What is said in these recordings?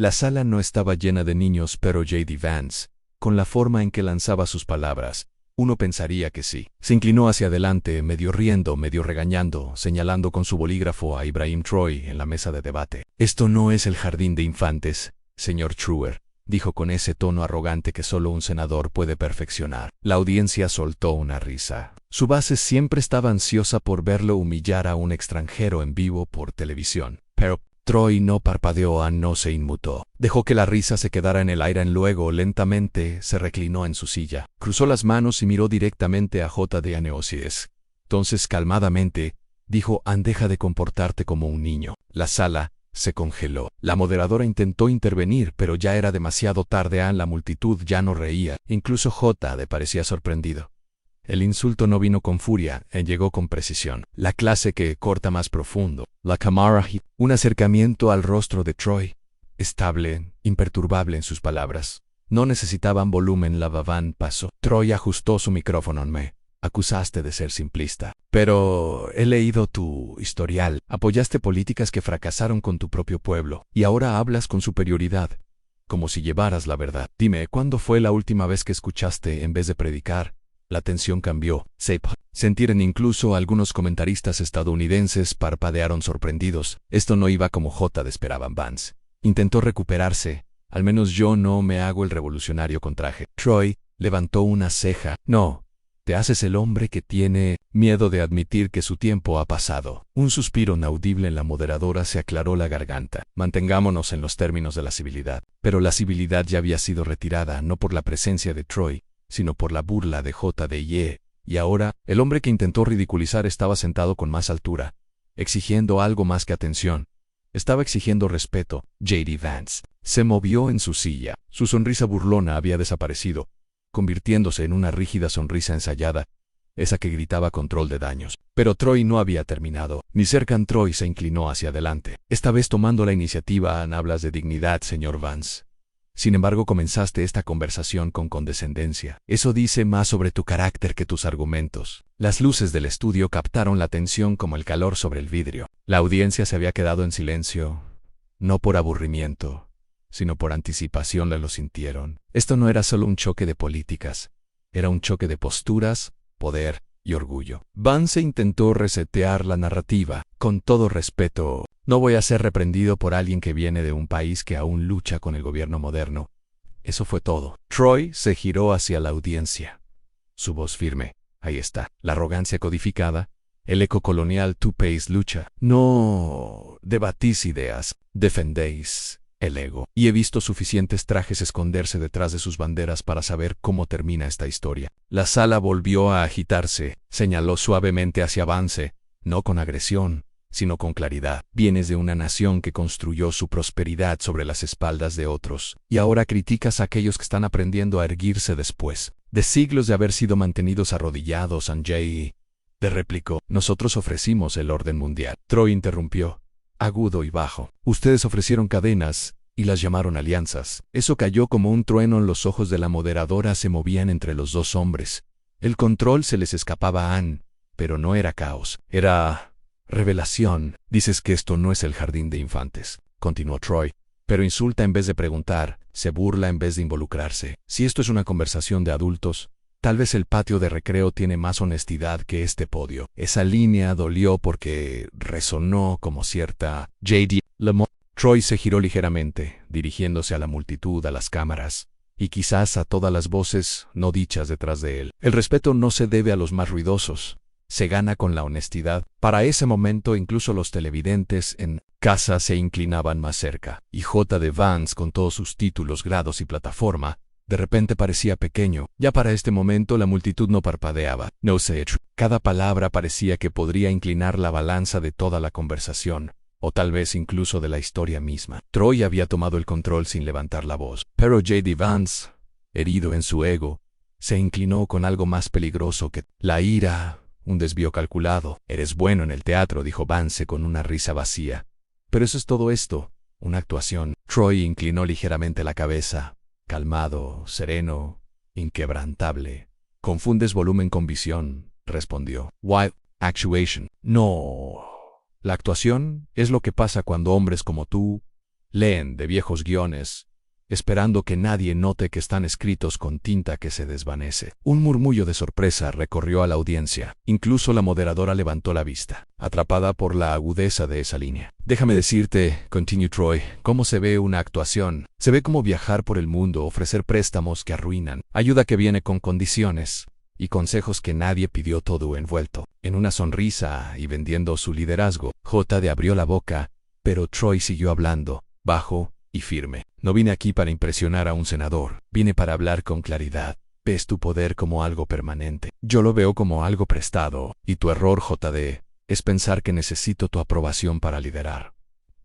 La sala no estaba llena de niños, pero J.D. Vance, con la forma en que lanzaba sus palabras, uno pensaría que sí. Se inclinó hacia adelante, medio riendo, medio regañando, señalando con su bolígrafo a Ibrahim Troy en la mesa de debate. «Esto no es el jardín de infantes, señor Truer», dijo con ese tono arrogante que solo un senador puede perfeccionar. La audiencia soltó una risa. Su base siempre estaba ansiosa por verlo humillar a un extranjero en vivo por televisión. Pero Troy no parpadeó, no se inmutó. Dejó que la risa se quedara en el aire, luego lentamente se reclinó en su silla. Cruzó las manos y miró directamente a J.D. Neocides. Entonces, calmadamente, dijo: deja de comportarte como un niño. La sala se congeló. La moderadora intentó intervenir, pero ya era demasiado tarde. La multitud ya no reía. Incluso J.D. parecía sorprendido. El insulto no vino con furia, llegó con precisión. La clase que corta más profundo. La cámara, un acercamiento al rostro de Troy, estable, imperturbable en sus palabras. No necesitaban volumen. La babán pasó. Troy ajustó su micrófono. Me acusaste de ser simplista. Pero he leído tu historial. Apoyaste políticas que fracasaron con tu propio pueblo. Y ahora hablas con superioridad, como si llevaras la verdad. Dime, ¿cuándo fue la última vez que escuchaste en vez de predicar? La tensión cambió. Sentieron incluso algunos comentaristas estadounidenses parpadearon sorprendidos. Esto no iba como J.D. esperaban. Vance intentó recuperarse. Al menos yo no me hago el revolucionario con traje. Troy levantó una ceja. No, te haces el hombre que tiene miedo de admitir que su tiempo ha pasado. Un suspiro inaudible en la moderadora se aclaró la garganta. Mantengámonos en los términos de la civilidad. Pero la civilidad ya había sido retirada, no por la presencia de Troy, sino por la burla de J.D. Y ahora, el hombre que intentó ridiculizar estaba sentado con más altura, exigiendo algo más que atención. Estaba exigiendo respeto. J.D. Vance se movió en su silla. Su sonrisa burlona había desaparecido, convirtiéndose en una rígida sonrisa ensayada, esa que gritaba control de daños. Pero Troy no había terminado. Ni cerca. Troy se inclinó hacia adelante, esta vez tomando la iniciativa. Hablas de dignidad, señor Vance. Sin embargo, comenzaste esta conversación con condescendencia. Eso dice más sobre tu carácter que tus argumentos. Las luces del estudio captaron la tensión como el calor sobre el vidrio. La audiencia se había quedado en silencio, no por aburrimiento, sino por anticipación. Lo sintieron. Esto no era solo un choque de políticas, era un choque de posturas, poder y orgullo. Vance intentó resetear la narrativa. Con todo respeto, no voy a ser reprendido por alguien que viene de un país que aún lucha con el gobierno moderno. Eso fue todo. Troy se giró hacia la audiencia. Su voz firme. Ahí está. La arrogancia codificada. El eco colonial. Tu país lucha. No debatís ideas. Defendéis el ego. Y he visto suficientes trajes esconderse detrás de sus banderas para saber cómo termina esta historia. La sala volvió a agitarse. Señaló suavemente hacia Vance, no con agresión, sino con claridad. Vienes de una nación que construyó su prosperidad sobre las espaldas de otros, y ahora criticas a aquellos que están aprendiendo a erguirse después de siglos de haber sido mantenidos arrodillados. J.D. replicó. Nosotros ofrecimos el orden mundial. Troy interrumpió, agudo y bajo. Ustedes ofrecieron cadenas y las llamaron alianzas. Eso cayó como un trueno en los ojos de la moderadora. Se movían entre los dos hombres. El control se les escapaba a pero no era caos, era revelación. Dices que esto no es el jardín de infantes, continuó Troy, pero insulta en vez de preguntar, se burla en vez de involucrarse. Si esto es una conversación de adultos, tal vez el patio de recreo tiene más honestidad que este podio. Esa línea dolió porque resonó como cierta. J.D. Troy se giró ligeramente, dirigiéndose a la multitud, a las cámaras, y quizás a todas las voces no dichas detrás de él. El respeto no se debe a los más ruidosos, se gana con la honestidad. Para ese momento incluso los televidentes en casa se inclinaban más cerca, y J.D. Vance, con todos sus títulos, grados y plataforma, de repente parecía pequeño. Ya para este momento la multitud no parpadeaba. No sé, cada palabra parecía que podría inclinar la balanza de toda la conversación, o tal vez incluso de la historia misma. Troy había tomado el control sin levantar la voz, pero J.D. Vance, herido en su ego, se inclinó con algo más peligroso que la ira. Un desvío calculado. Eres bueno en el teatro, dijo Vance con una risa vacía. Pero eso es todo esto, una actuación. Troy inclinó ligeramente la cabeza, calmado, sereno, inquebrantable. Confundes volumen con visión, respondió. Wild actuation. No. La actuación es lo que pasa cuando hombres como tú leen de viejos guiones, esperando que nadie note que están escritos con tinta que se desvanece. Un murmullo de sorpresa recorrió a la audiencia. Incluso la moderadora levantó la vista, atrapada por la agudeza de esa línea. Déjame decirte, continuó Troy, cómo se ve una actuación. Se ve como viajar por el mundo, ofrecer préstamos que arruinan, ayuda que viene con condiciones, y consejos que nadie pidió, todo envuelto en una sonrisa y vendiendo su liderazgo. J.D. abrió la boca, pero Troy siguió hablando, bajo y firme. No vine aquí para impresionar a un senador, vine para hablar con claridad. Ves tu poder como algo permanente. Yo lo veo como algo prestado, y tu error, J.D., es pensar que necesito tu aprobación para liderar.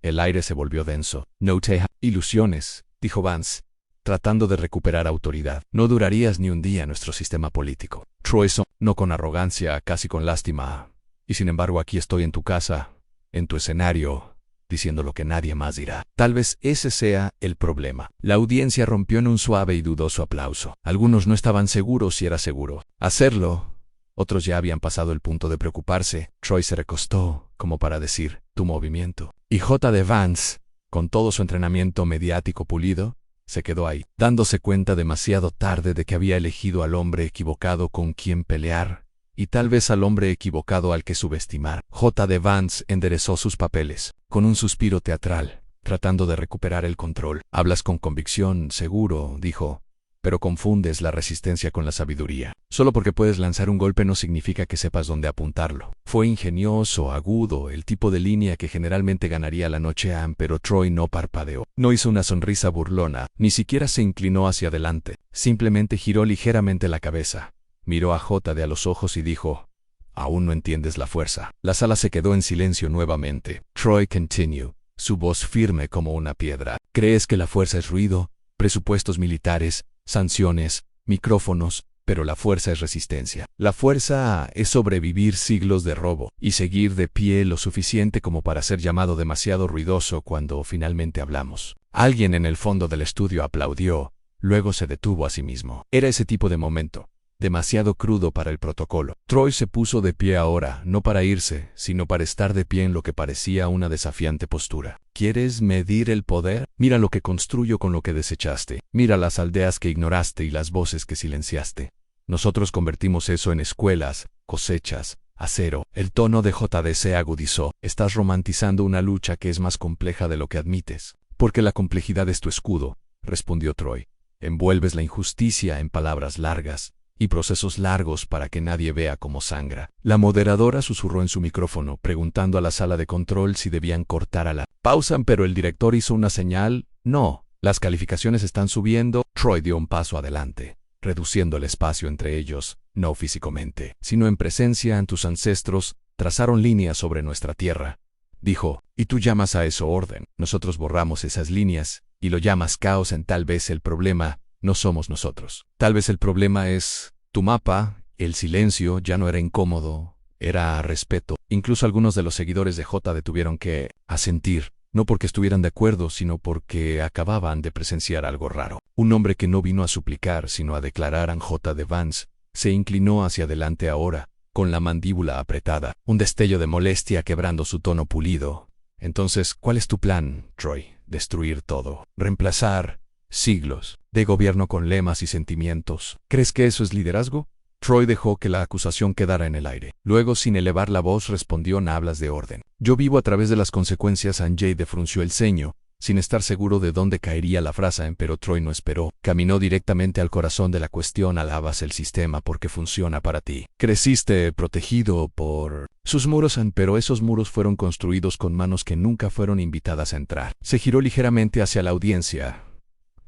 El aire se volvió denso. No te ilusiones, dijo Vance, tratando de recuperar autoridad. No durarías ni un día en nuestro sistema político. Troy no con arrogancia, casi con lástima. Y sin embargo aquí estoy en tu casa, en tu escenario, diciendo lo que nadie más dirá. Tal vez ese sea el problema. La audiencia rompió en un suave y dudoso aplauso. Algunos no estaban seguros si era seguro hacerlo. Otros ya habían pasado el punto de preocuparse. Troy se recostó, como para decir, tu movimiento. Y J.D. Vance, con todo su entrenamiento mediático pulido, se quedó ahí, dándose cuenta demasiado tarde de que había elegido al hombre equivocado con quien pelear, y tal vez al hombre equivocado al que subestimar. J.D. Vance enderezó sus papeles, con un suspiro teatral, tratando de recuperar el control. Hablas con convicción, seguro, dijo, pero confundes la resistencia con la sabiduría. Solo porque puedes lanzar un golpe no significa que sepas dónde apuntarlo. Fue ingenioso, agudo, el tipo de línea que generalmente ganaría la noche pero Troy no parpadeó. No hizo una sonrisa burlona, ni siquiera se inclinó hacia adelante. Simplemente giró ligeramente la cabeza. Miró a J.D. a los ojos y dijo, «Aún no entiendes la fuerza». La sala se quedó en silencio nuevamente. Troy continuó, su voz firme como una piedra. «¿Crees que la fuerza es ruido, presupuestos militares, sanciones, micrófonos? Pero la fuerza es resistencia. La fuerza es sobrevivir siglos de robo y seguir de pie lo suficiente como para ser llamado demasiado ruidoso cuando finalmente hablamos». Alguien en el fondo del estudio aplaudió, luego se detuvo a sí mismo. Era ese tipo de momento, demasiado crudo para el protocolo. Troy se puso de pie ahora, no para irse, sino para estar de pie en lo que parecía una desafiante postura. ¿Quieres medir el poder? Mira lo que construyo con lo que desechaste. Mira las aldeas que ignoraste y las voces que silenciaste. Nosotros convertimos eso en escuelas, cosechas, acero. El tono de J.D. se agudizó. Estás romantizando una lucha que es más compleja de lo que admites. Porque la complejidad es tu escudo, respondió Troy. Envuelves la injusticia en palabras largas y procesos largos para que nadie vea cómo sangra. La moderadora susurró en su micrófono, preguntando a la sala de control si debían cortar a la pausa, pero el director hizo una señal. No, las calificaciones están subiendo. Troy dio un paso adelante, reduciendo el espacio entre ellos, no físicamente, sino en presencia. Tus ancestros trazaron líneas sobre nuestra tierra, dijo, y tú llamas a eso orden. Nosotros borramos esas líneas, y lo llamas caos. Tal vez el problema no somos nosotros. Tal vez el problema es tu mapa. El silencio ya no era incómodo, era respeto. Incluso algunos de los seguidores de J.D. tuvieron que asentir, no porque estuvieran de acuerdo, sino porque acababan de presenciar algo raro. Un hombre que no vino a suplicar, sino a declarar. J.D. Vance se inclinó hacia adelante ahora, con la mandíbula apretada, un destello de molestia quebrando su tono pulido. Entonces, ¿cuál es tu plan, Troy? Destruir todo, reemplazar siglos de gobierno con lemas y sentimientos. ¿Crees que eso es liderazgo? Troy dejó que la acusación quedara en el aire. Luego, sin elevar la voz, respondió: «No hablas de orden. Yo vivo a través de las consecuencias». J.D. frunció el ceño, sin estar seguro de dónde caería la frase, pero Troy no esperó. Caminó directamente al corazón de la cuestión. Alabas el sistema porque funciona para ti. Creciste protegido por sus muros, pero esos muros fueron construidos con manos que nunca fueron invitadas a entrar. Se giró ligeramente hacia la audiencia.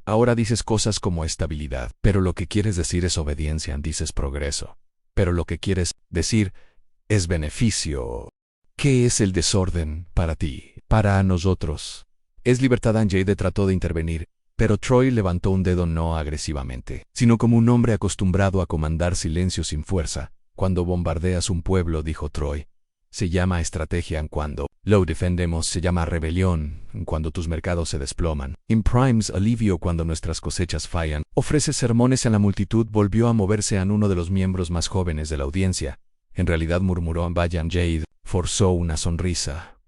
Ahora dices cosas como estabilidad, pero lo que quieres decir es obediencia. Dices progreso, pero lo que quieres decir es beneficio. ¿Qué es el desorden para ti? Para nosotros es libertad. J.D. trató de intervenir, pero Troy levantó un dedo, no agresivamente, sino como un hombre acostumbrado a comandar silencio sin fuerza. Cuando bombardeas un pueblo, dijo Troy, se llama estrategia. Cuando lo defendemos se llama rebelión. Cuando tus mercados se desploman, imprimes alivio. Cuando nuestras cosechas fallan, ofrece sermones a la multitud. Volvió a moverse a uno de los miembros más jóvenes de la audiencia. En realidad, murmuró Vayan. J.D. forzó una sonrisa.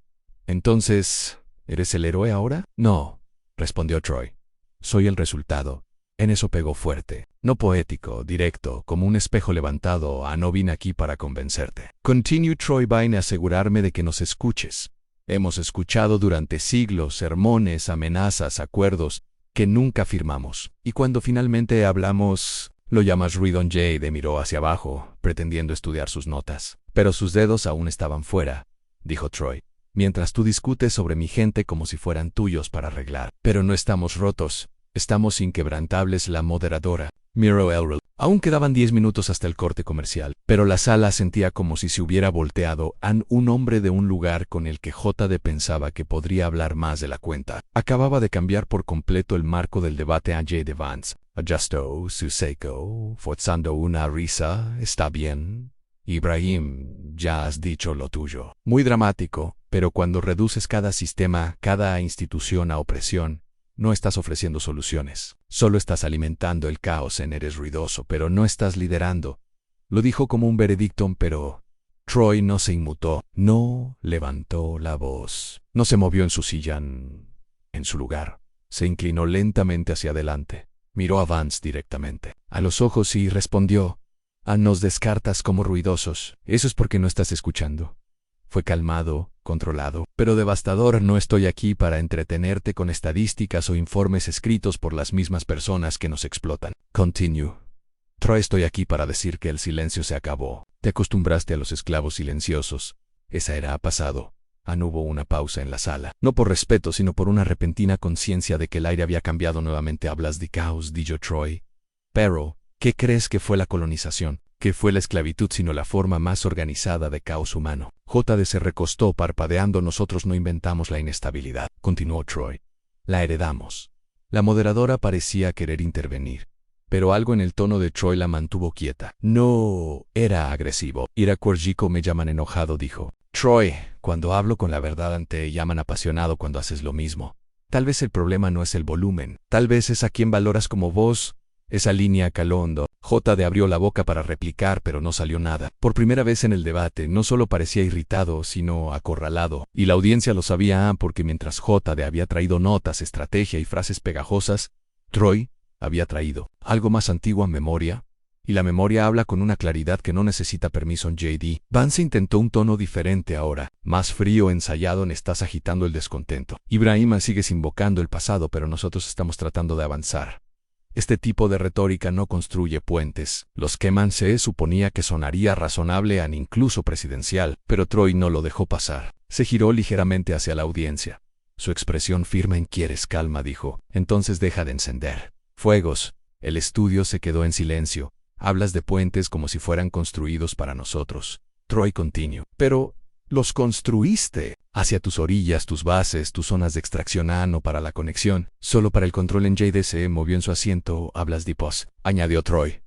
Entonces, ¿eres el héroe ahora? No, respondió Troy. Soy el resultado. En eso pegó fuerte. No poético, directo, como un espejo levantado. No vine aquí para convencerte. Continue Troy, vine a asegurarme de que nos escuches. Hemos escuchado durante siglos sermones, amenazas, acuerdos que nunca firmamos. Y cuando finalmente hablamos, lo llamas ruido. Jade miró hacia abajo, pretendiendo estudiar sus notas. Pero sus dedos aún estaban fuera, dijo Troy. Mientras tú discutes sobre mi gente como si fueran tuyos para arreglar. Pero no estamos rotos. Estamos inquebrantables. La moderadora miró Elrond. Aún quedaban 10 minutos hasta el corte comercial, pero la sala sentía como si se hubiera volteado. Un hombre de un lugar con el que JD pensaba que podría hablar más de la cuenta. Acababa de cambiar por completo el marco del debate a J.D. Vance. Ajustó su seco, forzando una risa. ¿Está bien? Ibrahim, ya has dicho lo tuyo. Muy dramático, pero cuando reduces cada sistema, cada institución a opresión, no estás ofreciendo soluciones. Solo estás alimentando el caos. Eres ruidoso, pero no estás liderando. Lo dijo como un veredicto, pero Troy no se inmutó. No levantó la voz. No se movió en su silla en su lugar. Se inclinó lentamente hacia adelante. Miró a Vance directamente a los ojos y respondió: nos descartas como ruidosos. Eso es porque no estás escuchando. Fue calmado, controlado, pero devastador. No estoy aquí para entretenerte con estadísticas o informes escritos por las mismas personas que nos explotan. Continue. Troy, estoy aquí para decir que el silencio se acabó. Te acostumbraste a los esclavos silenciosos. Esa era pasado. Hubo una pausa en la sala. No por respeto, sino por una repentina conciencia de que el aire había cambiado nuevamente. Hablas de caos, dijo Troy. Pero, ¿qué crees que fue la colonización? ¿Qué fue la esclavitud sino la forma más organizada de caos humano? JD se recostó parpadeando. Nosotros no inventamos la inestabilidad, continuó Troy. La heredamos. La moderadora parecía querer intervenir, pero algo en el tono de Troy la mantuvo quieta. No era agresivo. Iracuergico me llaman enojado, dijo. Troy, cuando hablo con la verdad te llaman apasionado cuando haces lo mismo. Tal vez el problema no es el volumen. Tal vez es a quien valoras como vos. Esa línea caló hondo. JD abrió la boca para replicar, pero no salió nada. Por primera vez en el debate, no solo parecía irritado, sino acorralado. Y la audiencia lo sabía porque mientras JD había traído notas, estrategia y frases pegajosas, Troy había traído algo más antiguo en memoria. Y la memoria habla con una claridad que no necesita permiso. J.D. Vance intentó un tono diferente ahora, más frío, ensayado. Estás agitando el descontento. Ibrahim, sigues invocando el pasado, pero nosotros estamos tratando de avanzar. Este tipo de retórica no construye puentes. Los queman. Se suponía que sonaría razonable incluso presidencial, pero Troy no lo dejó pasar. Se giró ligeramente hacia la audiencia. Su expresión firme. ¿Quieres calma?, dijo. Entonces deja de encender fuegos. El estudio se quedó en silencio. Hablas de puentes como si fueran construidos para nosotros. Troy continuó. Pero los construiste hacia tus orillas, tus bases, tus zonas de extracción. No para la conexión, solo para el control. JD se movió en su asiento. Hablas de paz, añadió Troy.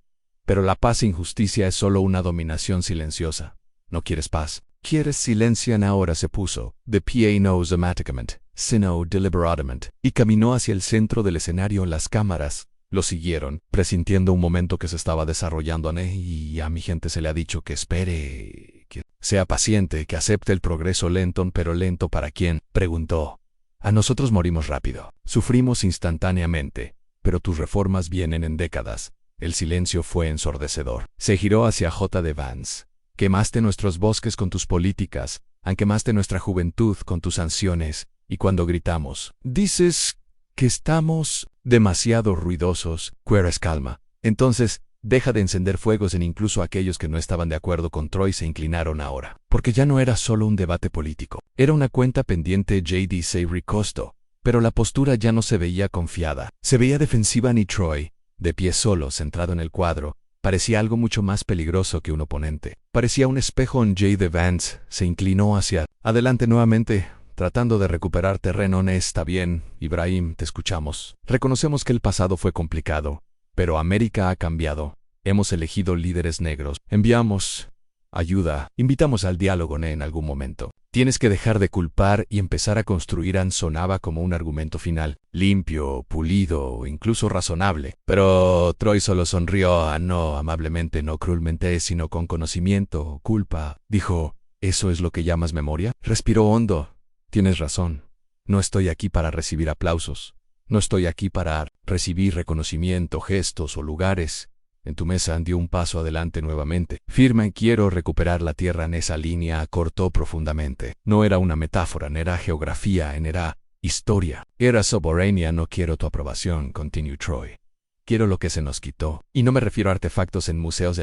Pero la paz e injusticia es solo una dominación silenciosa. No quieres paz. Quieres silencio. Ahora se puso de pie, no automáticamente, sino deliberadamente, y caminó hacia el centro del escenario. Las cámaras lo siguieron, presintiendo un momento que se estaba desarrollando. Y a mi gente se le ha dicho que espere, que sea paciente, que acepte el progreso lento. ¿Pero lento para quién?, preguntó. A nosotros morimos rápido. Sufrimos instantáneamente. Pero tus reformas vienen en décadas. El silencio fue ensordecedor. Se giró hacia JD Vance. Quemaste nuestros bosques con tus políticas. Quemaste nuestra juventud con tus sanciones. Y cuando gritamos, dices que estamos demasiado ruidosos. ¿Quieres calma? Entonces, deja de encender fuegos en incluso aquellos que no estaban de acuerdo con Troy se inclinaron ahora. Porque ya no era solo un debate político. Era una cuenta pendiente. JD se recostó. Pero la postura ya no se veía confiada. Se veía defensiva. Ni Troy, de pie solo, centrado en el cuadro, parecía algo mucho más peligroso que un oponente. Parecía un espejo. JD Vance se inclinó hacia adelante nuevamente, tratando de recuperar terreno. Está bien, Ibrahim, te escuchamos. Reconocemos que el pasado fue complicado, pero América ha cambiado. Hemos elegido líderes negros. Enviamos ayuda. Invitamos al diálogo en algún momento. Tienes que dejar de culpar y empezar a construir. Sonaba como un argumento final, limpio, pulido, incluso razonable. Pero Troy solo sonrió. No amablemente, no cruelmente, sino con conocimiento. Culpa, dijo. ¿Eso es lo que llamas memoria? Respiró hondo. Tienes razón. No estoy aquí para recibir aplausos. No estoy aquí para recibir reconocimiento, gestos o lugares. En tu mesa dio un paso adelante nuevamente. Firma y quiero recuperar la tierra en esa línea, acortó profundamente. No era una metáfora, no era geografía, era historia. Era soberania, no quiero tu aprobación, continuó Troy. Quiero lo que se nos quitó. Y no me refiero a artefactos en museos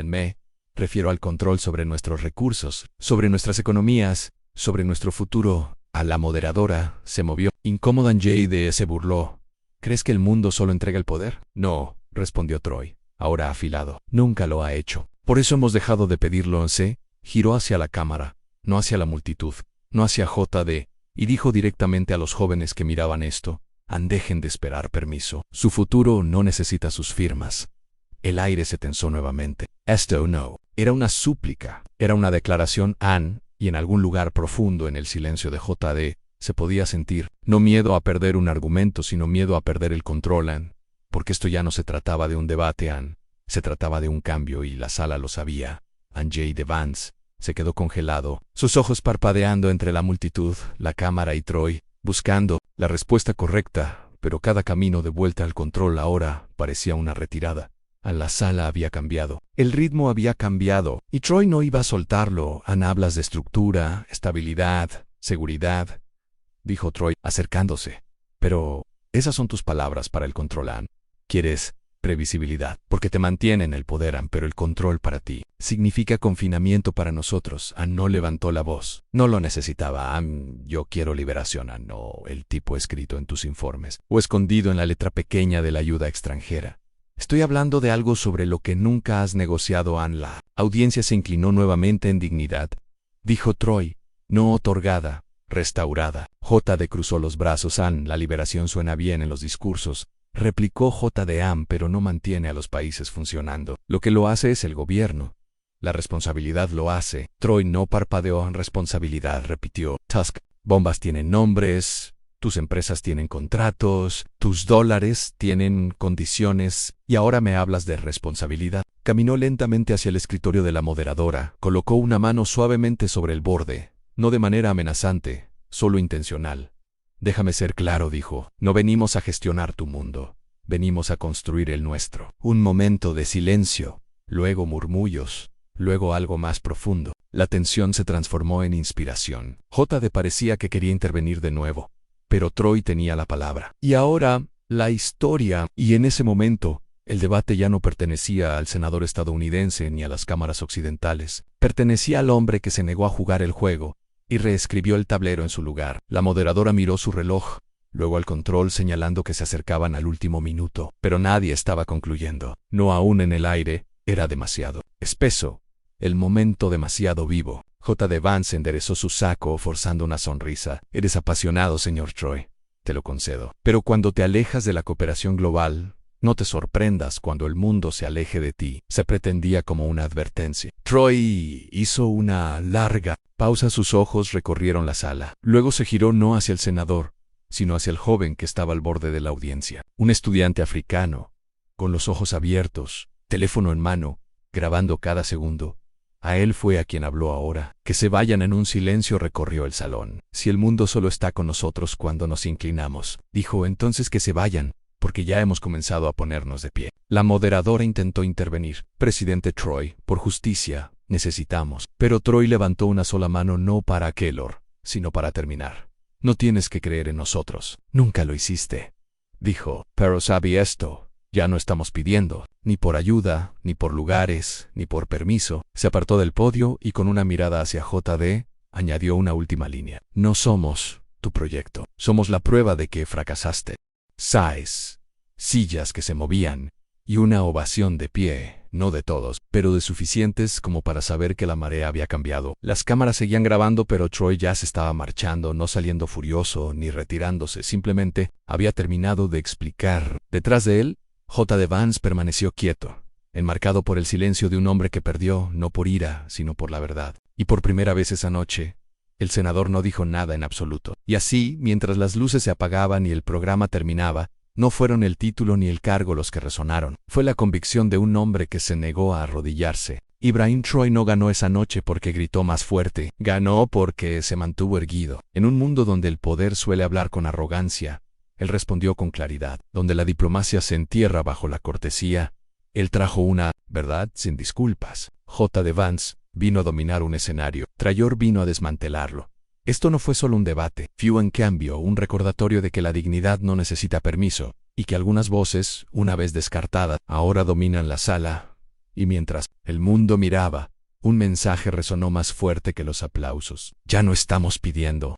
refiero al control sobre nuestros recursos, sobre nuestras economías, sobre nuestro futuro. A la moderadora se movió. Incómoda, Jade se burló. ¿Crees que el mundo solo entrega el poder? No, respondió Troy, ahora afilado. Nunca lo ha hecho. Por eso hemos dejado de pedirlo. Giró hacia la cámara, no hacia la multitud, no hacia JD, y dijo directamente a los jóvenes que miraban esto: dejen de esperar permiso. Su futuro no necesita sus firmas. El aire se tensó nuevamente. Esto no. Era una súplica. Era una declaración, y en algún lugar profundo en el silencio de JD se podía sentir, no miedo a perder un argumento, sino miedo a perder el control, porque esto ya no se trataba de un debate, se trataba de un cambio, y la sala lo sabía. J.D. Vance se quedó congelado, sus ojos parpadeando entre la multitud, la cámara y Troy, buscando la respuesta correcta, pero cada camino de vuelta al control ahora parecía una retirada. La sala había cambiado, el ritmo había cambiado, y Troy no iba a soltarlo. Hablas de estructura, estabilidad, seguridad, dijo Troy, acercándose. Pero esas son tus palabras para el control, Quieres previsibilidad, porque te mantiene en el poder, pero el control para ti significa confinamiento para nosotros. No levantó la voz. No lo necesitaba. Yo quiero liberación, no el tipo escrito en tus informes, o escondido en la letra pequeña de la ayuda extranjera. Estoy hablando de algo sobre lo que nunca has negociado, La audiencia se inclinó nuevamente en dignidad. Dijo Troy, no otorgada, restaurada. JD cruzó los brazos. La liberación suena bien en los discursos, replicó JD, pero no mantiene a los países funcionando. Lo que lo hace es el gobierno. La responsabilidad lo hace. Troy no parpadeó. Responsabilidad, repitió. Tusk, bombas tienen nombres. Tus empresas tienen contratos, tus dólares tienen condiciones, y ahora me hablas de responsabilidad. Caminó lentamente hacia el escritorio de la moderadora, colocó una mano suavemente sobre el borde, no de manera amenazante, solo intencional. Déjame ser claro, dijo, no venimos a gestionar tu mundo, venimos a construir el nuestro. Un momento de silencio, luego murmullos, luego algo más profundo. La tensión se transformó en inspiración. JD parecía que quería intervenir de nuevo. Pero Troy tenía la palabra. Y ahora, la historia. Y en ese momento, el debate ya no pertenecía al senador estadounidense ni a las cámaras occidentales. Pertenecía al hombre que se negó a jugar el juego y reescribió el tablero en su lugar. La moderadora miró su reloj, luego al control, señalando que se acercaban al último minuto. Pero nadie estaba concluyendo. No aún en el aire, era demasiado espeso. El momento demasiado vivo. JD Vance enderezó su saco, forzando una sonrisa. Eres apasionado, señor Troy. Te lo concedo. Pero cuando te alejas de la cooperación global, no te sorprendas cuando el mundo se aleje de ti. Se pretendía como una advertencia. Troy hizo una larga pausa. Sus ojos recorrieron la sala. Luego se giró no hacia el senador, sino hacia el joven que estaba al borde de la audiencia. Un estudiante africano, con los ojos abiertos, teléfono en mano, grabando cada segundo. A él fue a quien habló ahora. Que se vayan. En un silencio recorrió el salón. Si el mundo solo está con nosotros cuando nos inclinamos, dijo, entonces que se vayan, porque ya hemos comenzado a ponernos de pie. La moderadora intentó intervenir. Presidente Troy, por justicia, necesitamos. Pero Troy levantó una sola mano, no para Kellor, sino para terminar. No tienes que creer en nosotros. Nunca lo hiciste. Dijo, pero sabe esto. Ya no estamos pidiendo, ni por ayuda, ni por lugares, ni por permiso. Se apartó del podio y con una mirada hacia JD, añadió una última línea. No somos tu proyecto. Somos la prueba de que fracasaste. Size, sillas que se movían, y una ovación de pie, no de todos, pero de suficientes como para saber que la marea había cambiado. Las cámaras seguían grabando, pero Troy ya se estaba marchando, no saliendo furioso ni retirándose, simplemente había terminado de explicar. Detrás de él, JD Vance permaneció quieto, enmarcado por el silencio de un hombre que perdió, no por ira, sino por la verdad. Y por primera vez esa noche, el senador no dijo nada en absoluto. Y así, mientras las luces se apagaban y el programa terminaba, no fueron el título ni el cargo los que resonaron. Fue la convicción de un hombre que se negó a arrodillarse. Ibrahim Troy no ganó esa noche porque gritó más fuerte. Ganó porque se mantuvo erguido. En un mundo donde el poder suele hablar con arrogancia, Él respondió con claridad. Donde la diplomacia se entierra bajo la cortesía, él trajo una verdad sin disculpas. J. de Vance vino a dominar un escenario. Trayor vino a desmantelarlo. Esto no fue solo un debate, fue en cambio un recordatorio de que la dignidad no necesita permiso, y que algunas voces, una vez descartadas, ahora dominan la sala. Y mientras el mundo miraba, un mensaje resonó más fuerte que los aplausos. Ya no estamos pidiendo